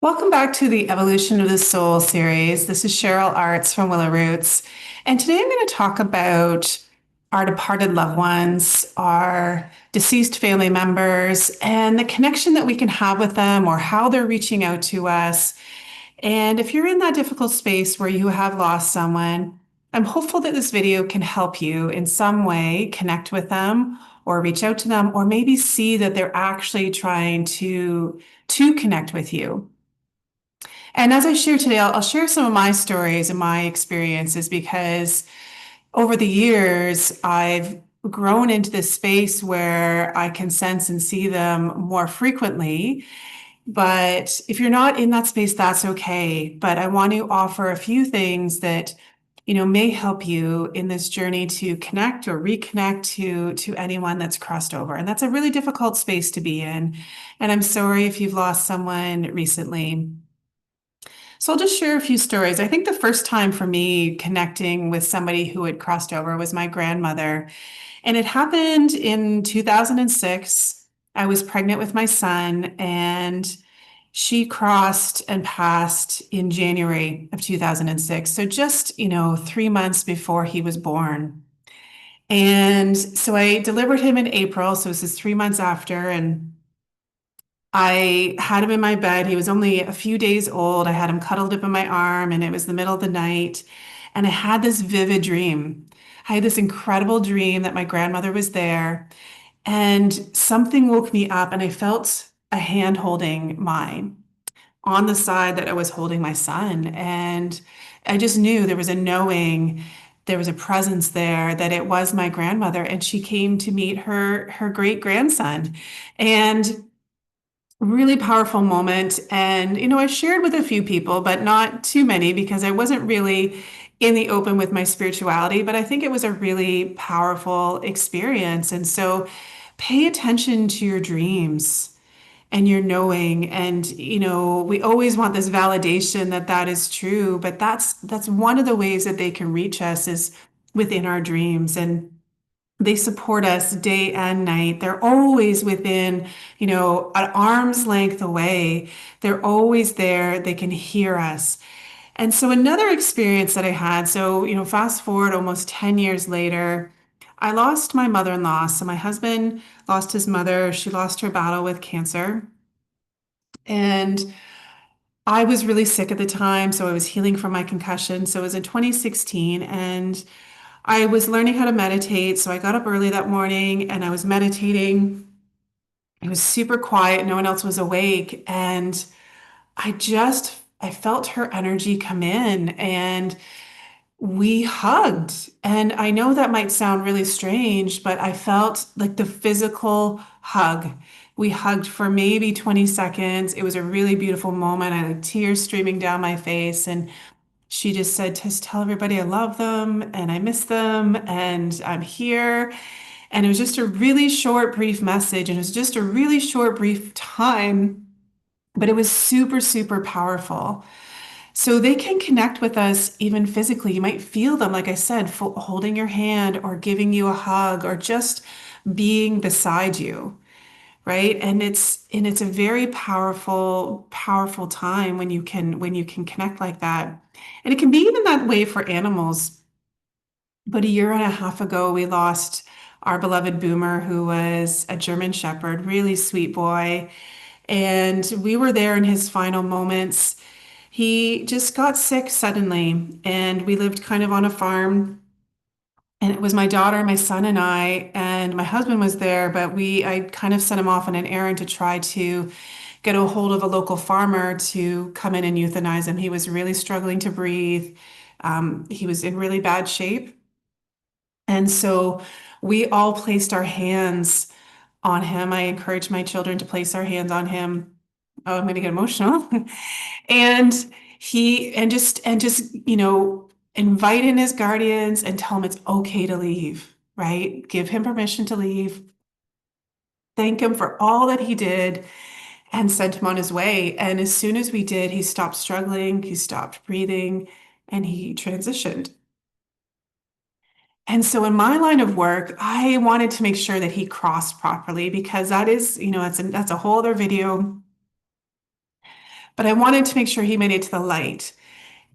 Welcome back to the Evolution of the Soul series. This is Cheryl Arts from Willow Roots. And today I'm going to talk about our departed loved ones, our deceased family members, and the connection that we can have with them or how they're reaching out to us. And if you're in that difficult space where you have lost someone, I'm hopeful that this video can help you in some way connect with them or reach out to them or maybe see that they're actually trying to connect with you. And as I share today, I'll share some of my stories and my experiences because over the years, I've grown into this space where I can sense and see them more frequently. But if you're not in that space, that's okay. But I want to offer a few things that may help you in this journey to connect or reconnect to anyone that's crossed over. And that's a really difficult space to be in. And I'm sorry if you've lost someone recently. So I'll just share a few stories. I think the first time for me connecting with somebody who had crossed over was my grandmother. And it happened in 2006. I was pregnant with my son, and she crossed and passed in January of 2006. So just, 3 months before he was born. And so I delivered him in April. So this is 3 months after. And I had him in my bed. He was only a few days old. I had him cuddled up in my arm, and it was the middle of the night. And I had this vivid dream. I had this incredible dream that my grandmother was there, and something woke me up, and I felt a hand holding mine on the side that I was holding my son. And I just knew there was a knowing, there was a presence there that it was my grandmother, and she came to meet her great grandson. And really powerful moment. And, I shared with a few people, but not too many because I wasn't really in the open with my spirituality. But I think it was a really powerful experience. And so pay attention to your dreams and your knowing. And, we always want this validation that that is true, but that's one of the ways that they can reach us is within our dreams. And they support us day and night. They're always within, an arm's length away. They're always there. They can hear us. And so another experience that I had, so, fast forward almost 10 years later, I lost my mother-in-law. So my husband lost his mother. She lost her battle with cancer. And I was really sick at the time, so I was healing from my concussion. So it was in 2016, and I was learning how to meditate. So I got up early that morning and I was meditating. It was super quiet. No one else was awake. And I felt her energy come in and we hugged. And I know that might sound really strange, but I felt like the physical hug. We hugged for maybe 20 seconds. It was a really beautiful moment. I had tears streaming down my face. And she just said, just tell everybody I love them and I miss them and I'm here. And it was just a really short, brief message. And it was just a really short, brief time, but it was super, super powerful. So they can connect with us even physically. You might feel them, like I said, holding your hand or giving you a hug or just being beside you, right? And it's a very powerful, powerful time when you can connect like that. And it can be even that way for animals. But a year and a half ago, we lost our beloved Boomer, who was a German Shepherd, really sweet boy. And we were there in his final moments. He just got sick suddenly, and we lived kind of on a farm. And it was my daughter, my son, and I, and my husband was there, but I kind of sent him off on an errand to try to get a hold of a local farmer to come in and euthanize him. He was really struggling to breathe. He was in really bad shape. And so we all placed our hands on him. I encouraged my children to place our hands on him. Oh, I'm going to get emotional. And and just invite in his guardians and tell him it's okay to leave, right? Give him permission to leave. Thank him for all that he did and sent him on his way. And as soon as we did, he stopped struggling, he stopped breathing, and he transitioned. And so in my line of work, I wanted to make sure that he crossed properly because that is, that's a whole other video. but I wanted to make sure he made it to the light.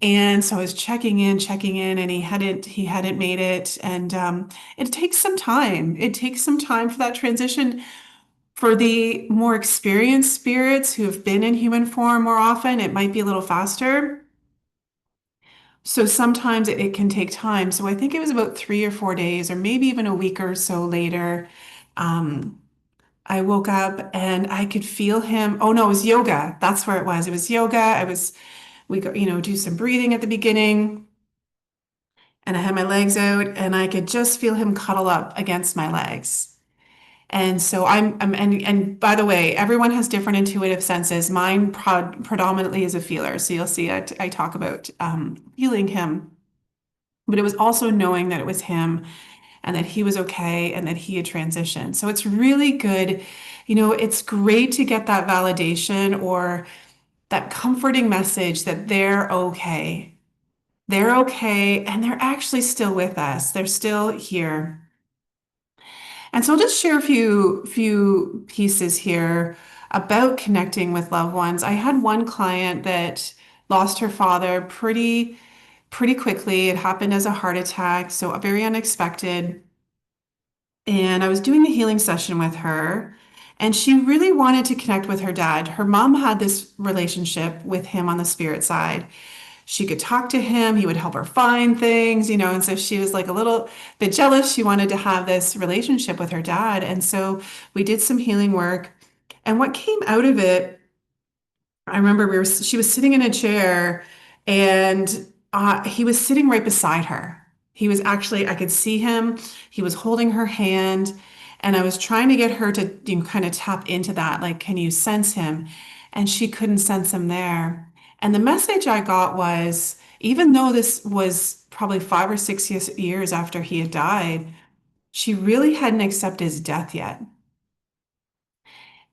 And so I was checking in, and he hadn't made it. And it takes some time. It takes some time for that transition. For the more experienced spirits who have been in human form more often, it might be a little faster. So sometimes it can take time. So I think it was about 3 or 4 days, or maybe even a week or so later. Um, I woke up and I could feel him. Oh no, it was yoga. That's where it was. It was yoga. We go, do some breathing at the beginning, and I had my legs out, and I could just feel him cuddle up against my legs. And so and by the way, everyone has different intuitive senses. Mine predominantly is a feeler. So you'll see I talk about feeling him, but it was also knowing that it was him and that he was okay and that he had transitioned. So it's really good. It's great to get that validation or that comforting message that they're okay. They're okay and they're actually still with us. They're still here. And so I'll just share a few pieces here about connecting with loved ones. I had one client that lost her father pretty quickly. It happened as a heart attack, so very unexpected. And I was doing a healing session with her, and she really wanted to connect with her dad. Her mom had this relationship with him on the spirit side. She could talk to him, he would help her find things, and so she was like a little bit jealous. She wanted to have this relationship with her dad. And so we did some healing work. And what came out of it, I remember she was sitting in a chair, and he was sitting right beside her. He was actually, I could see him. He was holding her hand, and I was trying to get her to kind of tap into that. Like, can you sense him? And she couldn't sense him there. And the message I got was, even though this was probably 5 or 6 years after he had died, she really hadn't accepted his death yet.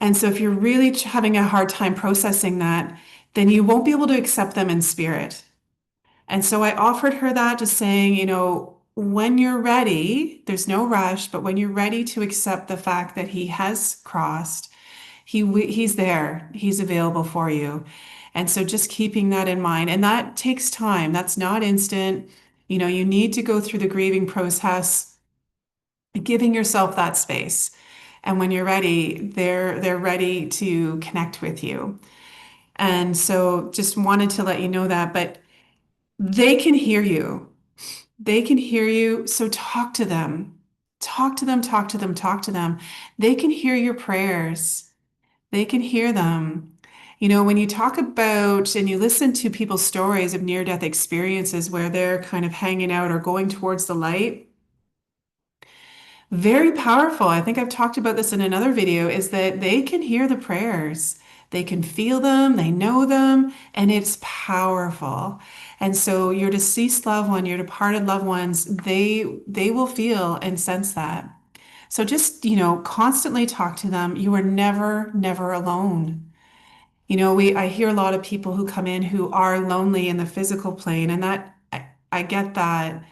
And so if you're really having a hard time processing that, then you won't be able to accept them in spirit. And so I offered her that, just saying, when you're ready, there's no rush, but when you're ready to accept the fact that he has crossed, he's there, he's available for you. And so just keeping that in mind, and that takes time. That's not instant. You need to go through the grieving process, giving yourself that space. And when you're ready, they're ready to connect with you. And so just wanted to let you know that, but they can hear you. They can hear you. So talk to them. Talk to them, talk to them, talk to them. They can hear your prayers. They can hear them. When you talk about and you listen to people's stories of near-death experiences where they're kind of hanging out or going towards the light, very powerful. I think I've talked about this in another video, is that they can hear the prayers. They can feel them, they know them, and it's powerful. And so your deceased loved one, your departed loved ones, they will feel and sense that. So just, constantly talk to them. You are never alone. I hear a lot of people who come in who are lonely in the physical plane, and that I get that.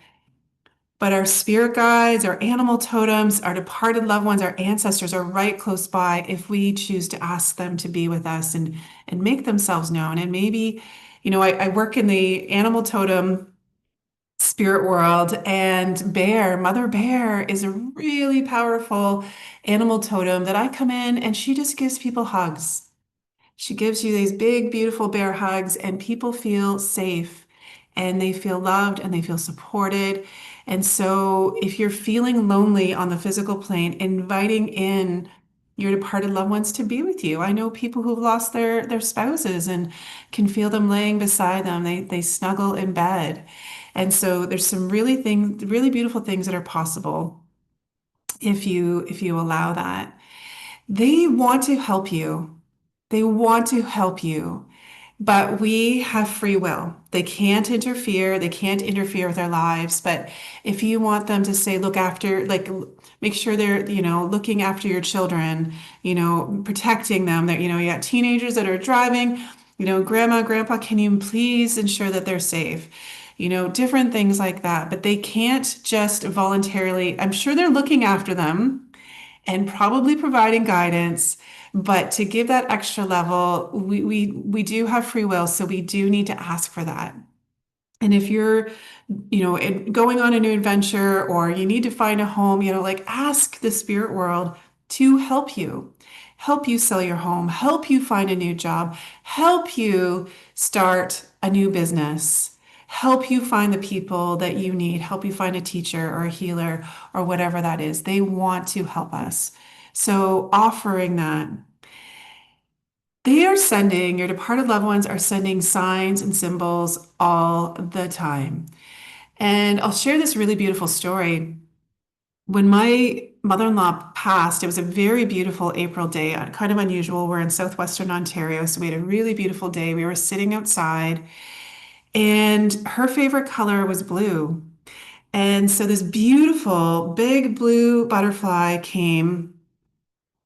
But our spirit guides, our animal totems, our departed loved ones, our ancestors are right close by if we choose to ask them to be with us and make themselves known. And maybe, I work in the animal totem spirit world, and Mother Bear is a really powerful animal totem that I come in and she just gives people hugs. She gives you these big, beautiful bear hugs, and people feel safe and they feel loved and they feel supported. And so, if you're feeling lonely on the physical plane, inviting in your departed loved ones to be with you. I know people who've lost their spouses and can feel them laying beside them. They snuggle in bed. And so there's some really beautiful things that are possible if you allow that. They want to help you. They want to help you, but we have free will. They can't interfere. They can't interfere with our lives. But if you want them to say, look after, like, make sure they're, looking after your children, protecting them, that, you got teenagers that are driving, grandma, grandpa, can you please ensure that they're safe? Different things like that. But they can't just voluntarily, I'm sure they're looking after them and probably providing guidance, But to give that extra level, we do have free will, so we do need to ask for that. And if you're, going on a new adventure or you need to find a home, like ask the spirit world to help you sell your home, help you find a new job, help you start a new business, help you find the people that you need, help you find a teacher or a healer or whatever that is. They want to help us. So offering that. Your departed loved ones are sending signs and symbols all the time. And I'll share this really beautiful story. When my mother-in-law passed, it was a very beautiful April day, kind of unusual. We're in southwestern Ontario, so we had a really beautiful day. We were sitting outside, and her favorite color was blue. And so this beautiful big blue butterfly came.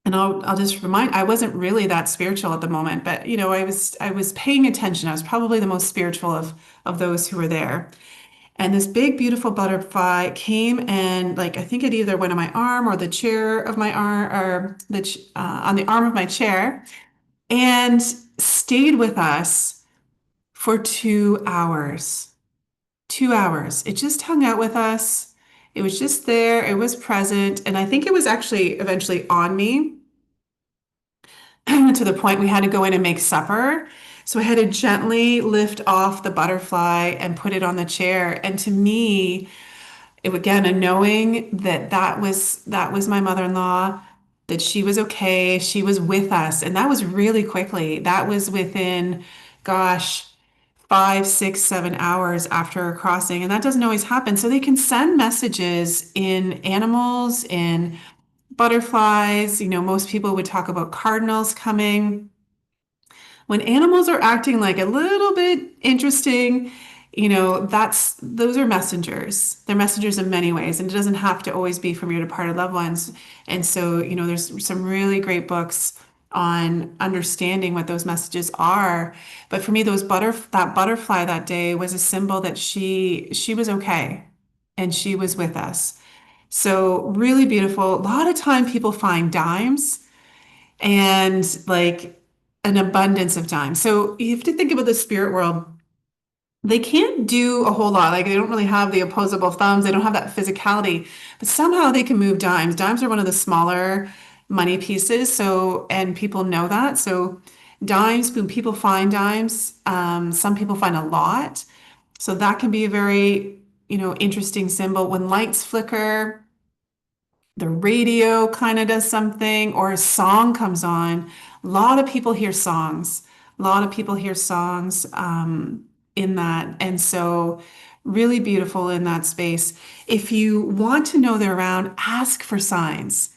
And I'll just remind, I wasn't really that spiritual at the moment, but I was paying attention. I was probably the most spiritual of those who were there. And this big, beautiful butterfly came and like I think it either went on my arm or the chair of my arm or on the arm of my chair and stayed with us for 2 hours. 2 hours. It just hung out with us. It was just there. It was present. And I think it was actually eventually on me to the point we had to go in and make supper. So I had to gently lift off the butterfly and put it on the chair. And to me, it again, a knowing that that was my mother-in-law, that she was okay, she was with us, and that was really quickly. That was within, gosh, 5, 6, 7 hours after crossing, and that doesn't always happen. So they can send messages in animals, in butterflies. Most people would talk about cardinals coming. When animals are acting like a little bit interesting, those are messengers. They're messengers in many ways, and it doesn't have to always be from your departed loved ones. And so, there's some really great books on understanding what those messages are. But for me, that butterfly that day was a symbol that she was okay and she was with us. So really beautiful. A lot of time people find dimes and like an abundance of dimes. So you have to think about the spirit world. They can't do a whole lot. Like they don't really have the opposable thumbs. They don't have that physicality, but somehow they can move dimes. Dimes are one of the smaller money pieces. So, and people know that. So dimes, when people find dimes, some people find a lot. So that can be a very, interesting symbol. When lights flicker, the radio kind of does something, or a song comes on. A lot of people hear songs. A lot of people hear songs in that. And so, really beautiful in that space. If you want to know they're around, ask for signs.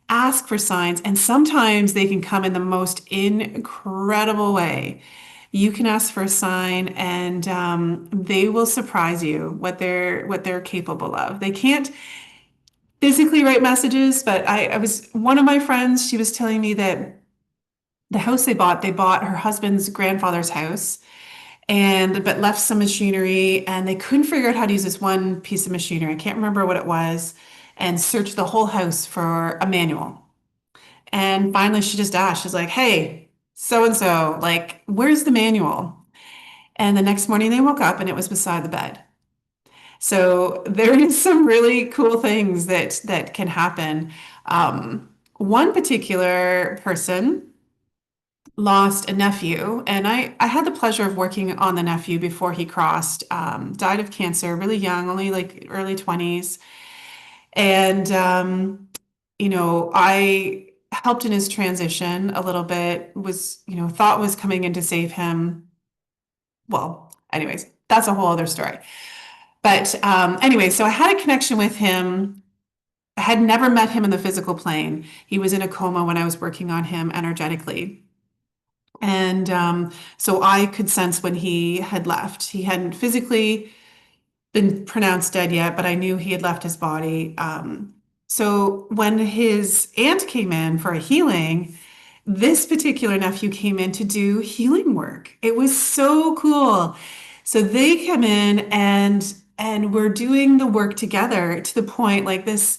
Ask for signs. And sometimes they can come in the most incredible way. You can ask for a sign and they will surprise you what they're capable of. They can't physically write messages, but I was one of my friends, she was telling me that the house they bought her husband's grandfather's house and but left some machinery and they couldn't figure out how to use this one piece of machinery. I can't remember what it was, and searched the whole house for a manual. And finally she just asked, she's like, hey, so and so, like, where's the manual? And the next morning they woke up and it was beside the bed. So there is some really cool things that can happen. One particular person lost a nephew, and I had the pleasure of working on the nephew before he crossed. Died of cancer, really young, only like early 20s. And I helped in his transition a little bit. Was thought was coming in to save him. Well, anyways, that's a whole other story. But anyway, so I had a connection with him. I had never met him in the physical plane. He was in a coma when I was working on him energetically. And so I could sense when he had left. He hadn't physically been pronounced dead yet, but I knew he had left his body. So when his aunt came in for a healing, this particular nephew came in to do healing work. It was so cool. So they come in and we're doing the work together to the point like this.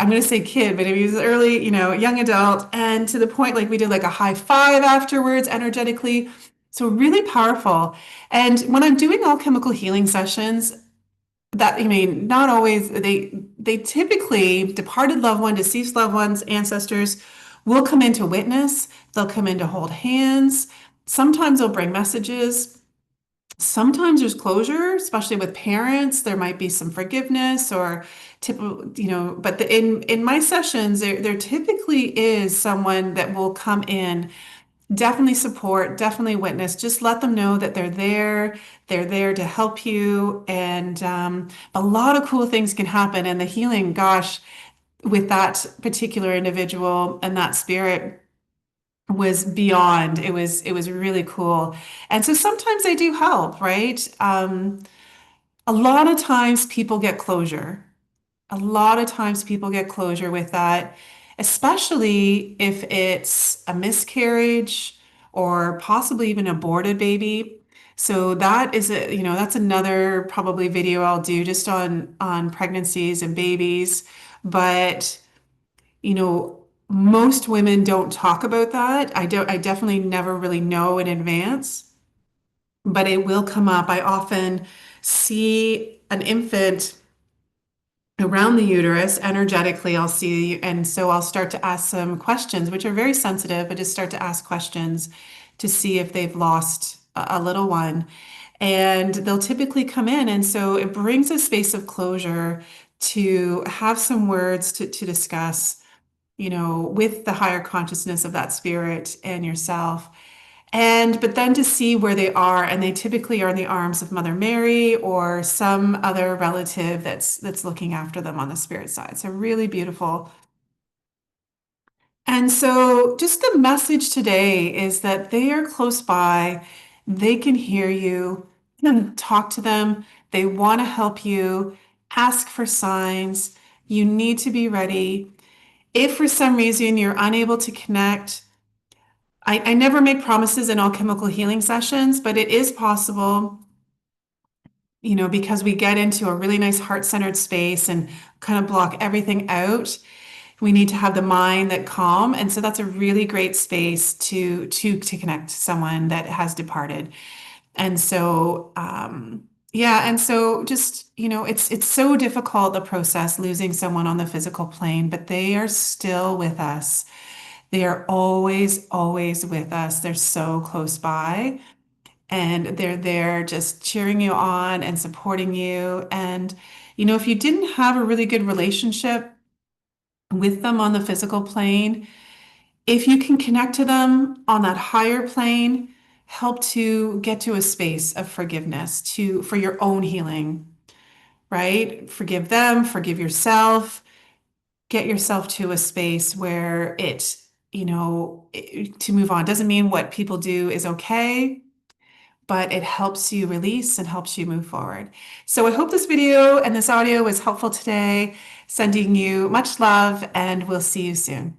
I'm going to say kid, but he was early, young adult, and to the point like we did like a high five afterwards energetically. So really powerful. And when I'm doing alchemical healing sessions, that I mean, not always they typically departed loved one, deceased loved ones, ancestors will come in to witness, they'll come in to hold hands. Sometimes they'll bring messages. Sometimes there's closure, especially with parents. There might be some forgiveness or typical, but in my sessions, there typically is someone that will come in, definitely support, definitely witness. Just let them know that they're there. They're there to help you. And a lot of cool things can happen. And the healing, gosh, with that particular individual and that spirit was beyond. It was really cool. And so sometimes they do help, right? A lot of times people get closure. A lot of times people get closure with that, especially if it's a miscarriage or possibly even aborted baby. So that is that's another probably video I'll do just on pregnancies and babies. But most women don't talk about that. I definitely never really know in advance, but it will come up. I often see an infant around the uterus energetically. I'll see, and so I'll start to ask some questions, which are very sensitive, but just start to ask questions to see if they've lost a little one. And they'll typically come in. And so it brings a space of closure to have some words to discuss, with the higher consciousness of that spirit and yourself. But then to see where they are, and they typically are in the arms of Mother Mary or some other relative that's looking after them on the spirit side. So really beautiful. And so just the message today is that they are close by, they can hear you, talk to them, they want to help you, ask for signs. You need to be ready. If for some reason you're unable to connect, I never make promises in alchemical healing sessions, but it is possible, because we get into a really nice heart-centered space and kind of block everything out. We need to have the mind that calm. And so that's a really great space to connect to someone that has departed. And so, yeah, and so just, it's so difficult, the process, losing someone on the physical plane, but they are still with us. They are always, always with us. They're so close by and they're there just cheering you on and supporting you. And, if you didn't have a really good relationship with them on the physical plane, if you can connect to them on that higher plane, help to get to a space of forgiveness for your own healing, right? Forgive them, forgive yourself, get yourself to a space where to move on. Doesn't mean what people do is okay, but it helps you release and helps you move forward. So I hope this video and this audio was helpful today. Sending you much love, and we'll see you soon.